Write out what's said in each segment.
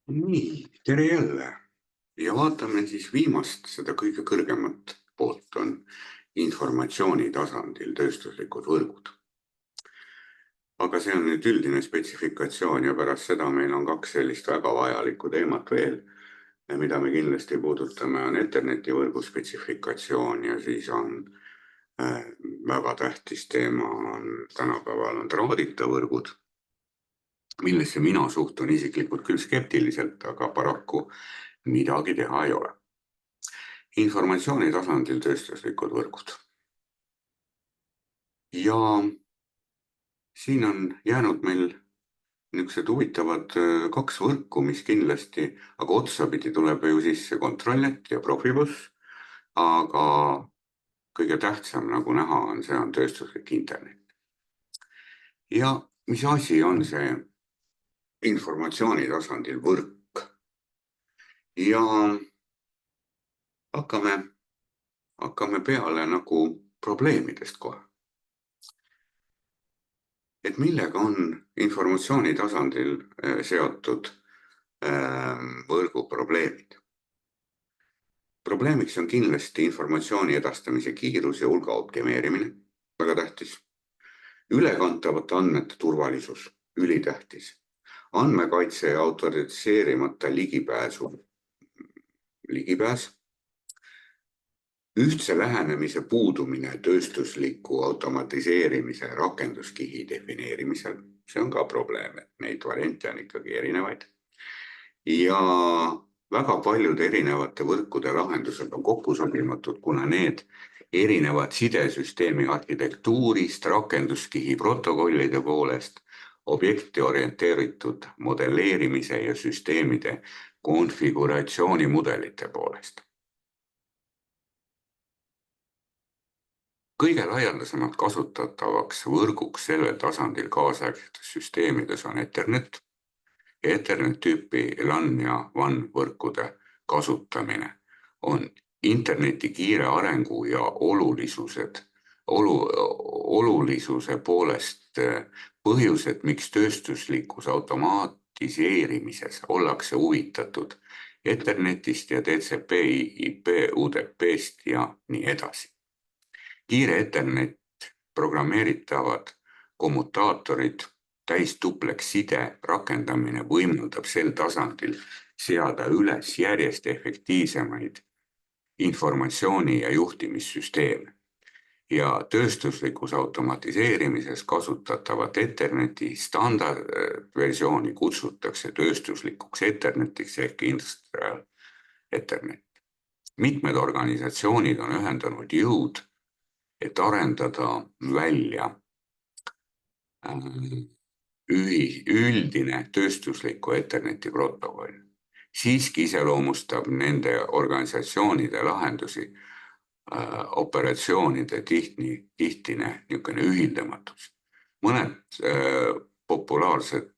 Nii, tere jälle ja vaatame siis viimast seda kõige kõrgemat poolt on informatsiooni tasandil tööstuslikud võrgud. Aga see on nüüd üldine spetsifikatsioon ja pärast seda meil on kaks sellist väga vajalikku teemat veel, mida me kindlasti puudutame, on internetivõrgu spetsifikatsioon ja siis on väga tähtis teema on tänapäeval on traadita võrgud, millesse mina suhtun isiklikult küll skeptiliselt, aga paraku midagi teha ei ole. Informatsiooni tasandil tööstuslikud võrgud. Ja siin on jäänud meil niisugused huvitavad kaks võrku, mis kindlasti, aga otsapidi tuleb ju sisse kontrollet ja profibuss, aga kõige tähtsam, nagu näha on, see on tööstuslik internet. Ja mis asi on see informatsiooni tasandil võrk? Ja hakkame peale nagu probleemidest kohe. Et millega on informatsiooni tasandil seotud võrgu probleemid? Probleemiks on kindlasti informatsiooni edastamise kiirus ja hulga optimeerimine, väga tähtis. Ülekantavate andmete turvalisus, ülitähtis. Andmekaitse ja autoriseerimata ligipääs. Ühtse lähenemise puudumine tööstusliku automatiseerimise rakenduskihi defineerimisel, see on ka probleem, et neid variante on ikkagi erinevaid. Ja väga paljud erinevate võrkude lahendused on kokkusobimatud, kuna need erinevad sidesüsteemi arhitektuurist, rakenduskihi protokollide poolest, objekti orienteeritud modelleerimise ja süsteemide konfiguratsioonimudelite poolest. Kõige laialdasemalt kasutatavaks võrguks sellel tasandil kaasaegsetes süsteemides on Ethernet ja Ethernet tüüpi LAN ja WAN võrkude kasutamine on interneti kiire arengu ja olulisuse poolest põhjused, miks tööstuslikus automatiseerimises ollakse huvitatud Ethernetist ja TCP, IP, UDP-st ja nii edasi. Kiire Ethernet, programmeeritavad kommutaatorid, täisdupleks side rakendamine võimaldab sel tasandil seada üles järjest efektiivsemaid informatsiooni- ja juhtimissüsteeme. Ja tööstuslikus automatiseerimises kasutatavat Etherneti standardversiooni kutsutakse tööstuslikuks Ethernetiks ehk Industrial Ethernet. Mitmed organisatsioonid on ühendanud jõud, et arendada välja üldine tööstusliku Etherneti protokoll. Siiski iseloomustab nende organisatsioonide lahendusi operatsioonide tihtine niisugune ühildamatus. Mõned populaarsed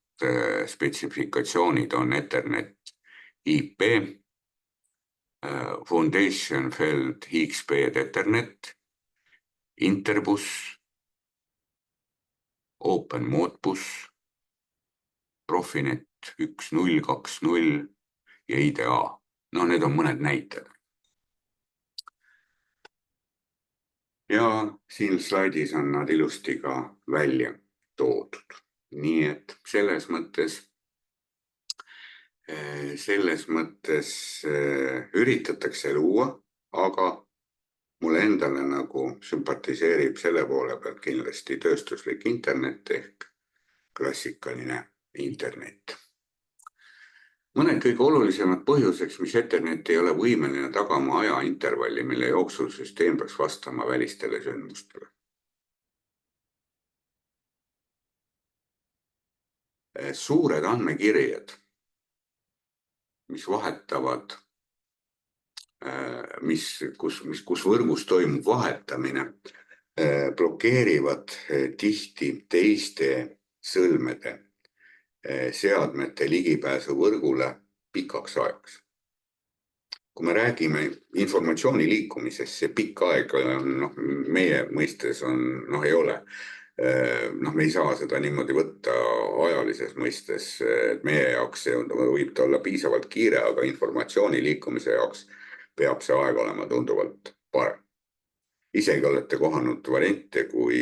spetsifikatsioonid on Ethernet IP, Foundation Feld XP Ethernet, Interbus, Open Modbus, Profinet 1.0.2.0 ja IDA. No need on mõned näited. Ja siin slaidis on nad ilusti ka välja toodud. Nii et selles mõttes üritatakse luua, aga mulle endale nagu sümpatiseerib selle poole pealt kindlasti tööstuslik internet ehk klassikaline internet. Mõned kõige olulisemad põhjuseks, mis Ethernet ei ole võimeline tagama ajaintervalli, mille jooksul süsteem peaks vastama välistele sündmustele. Suured andmekirjad, mis vahetavad kus võrgus toimub vahetamine, blokeerivad tihti teiste sõlmede seadmete ligipääsu võrgule pikaks ajaks. Kui me räägime informatsiooni liikumisest, see pikk aeg meie mõistes ei ole. Me ei saa seda niimoodi võtta ajalises mõistes, et meie jaoks võib ta olla piisavalt kiire, aga informatsiooni liikumise jaoks peab see aeg olema tunduvalt parem. Isegi olete kohanud variante, kui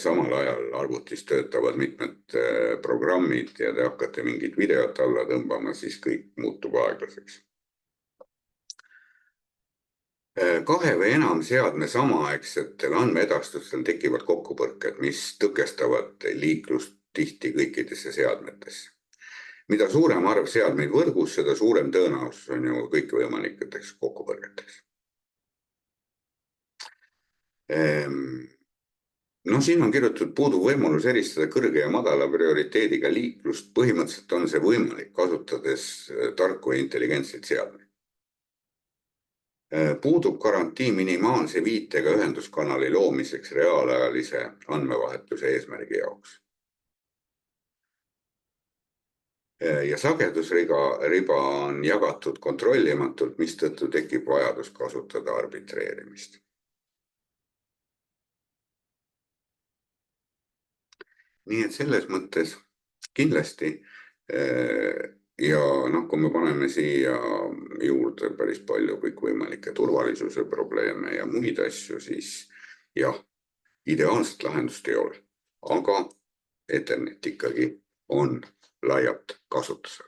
samal ajal arvutis töötavad mitmed programmid ja te hakkate mingit videot alla tõmbama, siis kõik muutub aeglaseks. Kahe või enam seadme samaaegsetel andmeedastustel tekivad kokkupõrked, mis tõkestavad liiklust tihti kõikidesse seadmetesse. Mida suurem arv seadmeid võrgus, seda suurem tõenäosus on ju kõikvõimalikeks kokkupõrgeteks. No siin on kirjutatud puudub võimalus eristada kõrge ja madala prioriteediga liiklust. Põhimõtteliselt on see võimalik, kasutades tarku ja intelligentseid seadmeid. Puudub garantii minimaalse viitega ühenduskanali loomiseks reaalajalise andmevahetuse eesmärgi jaoks. Ja sagedusriba on jagatud kontrollimatult, mistõttu tekib vajadus kasutada arbitreerimist. Nii et selles mõttes kindlasti ja kui me paneme siia juurde päris palju kõikvõimalikke turvalisuse probleeme ja muid asju, siis jah, ideaalset lahendust ei ole, aga Ethernet ikkagi on laialt kasutusel.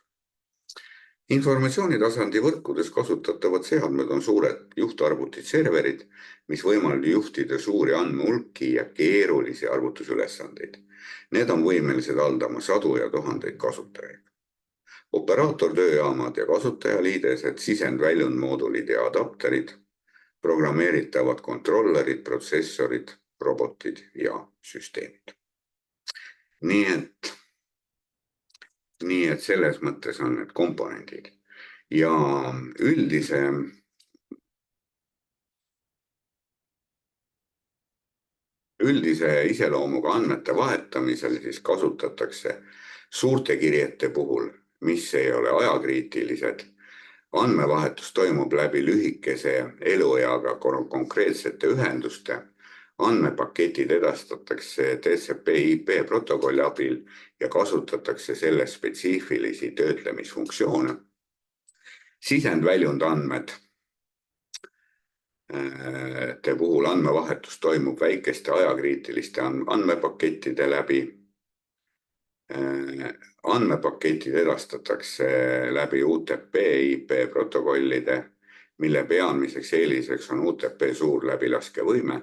Informatsioonitasandi võrkudes kasutatavad seadmed on suured juhtarvutid serverid, mis võimaldavad juhtida suuri andmehulki ja keerulisi arvutusülesandeid. Need on võimelised haldama sadu ja tuhandeid kasutajaid. Operaatortööjaamad ja kasutajaliidesed, sisend-väljundmoodulid ja adapterid, programmeeritavad kontrollerid, protsessorid, robotid ja süsteemid. Nii et selles mõttes on need komponendid ja üldise iseloomuga andmete vahetamisel siis kasutatakse suurte kirjete puhul, mis ei ole ajakriitilised. Andmevahetus toimub läbi lühikese elueaga konkreetsete ühenduste. Andmepaketid edastatakse TCP/IP protokolli abil ja kasutatakse selle spetsiifilisi töötlemisfunktsioone. Sisend-väljundandmed puhul andmevahetus toimub väikeste ajakriitiliste andmepakettide läbi. Andmepaketid edastatakse läbi UTP/IP protokollide, mille peamiseks eeliseks on UTP suur läbilaskevõime.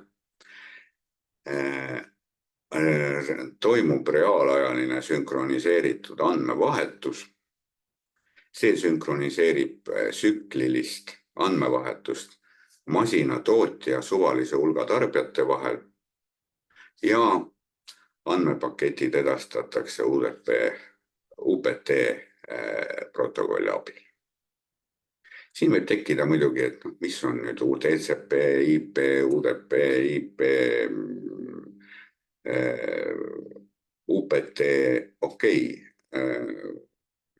Toimub reaalajaline sünkroniseeritud andmevahetus. See sünkroniseerib tsüklilist andmevahetust masinatootja suvalise hulga tarbijate vahel ja andmepaketid edastatakse UPT protokolli abil. Siin võib tekkida muidugi, et mis on nüüd TCP, IP, UDP, IP, UPT, okei.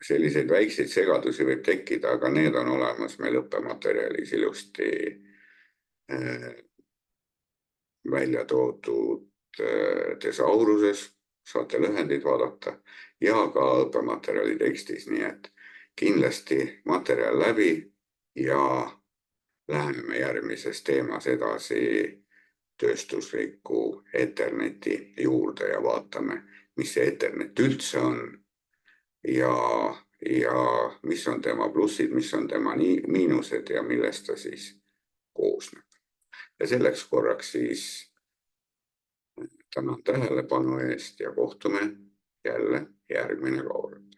Selliseid väikseid segadusi võib tekkida, aga need on olemas meil õppematerjalis ilusti välja toodud tesauruses, saate lühendid vaadata ja ka õppematerjali tekstis, nii et kindlasti materjal läbi ja läheme järgmises teemas edasi tööstusliku Etherneti juurde ja vaatame, mis see Ethernet üldse on ja mis on tema plussid, mis on tema miinused ja millest ta siis koosneb. Ja selleks korraks siis tänan tähelepanu eest ja kohtume jälle järgmine kord.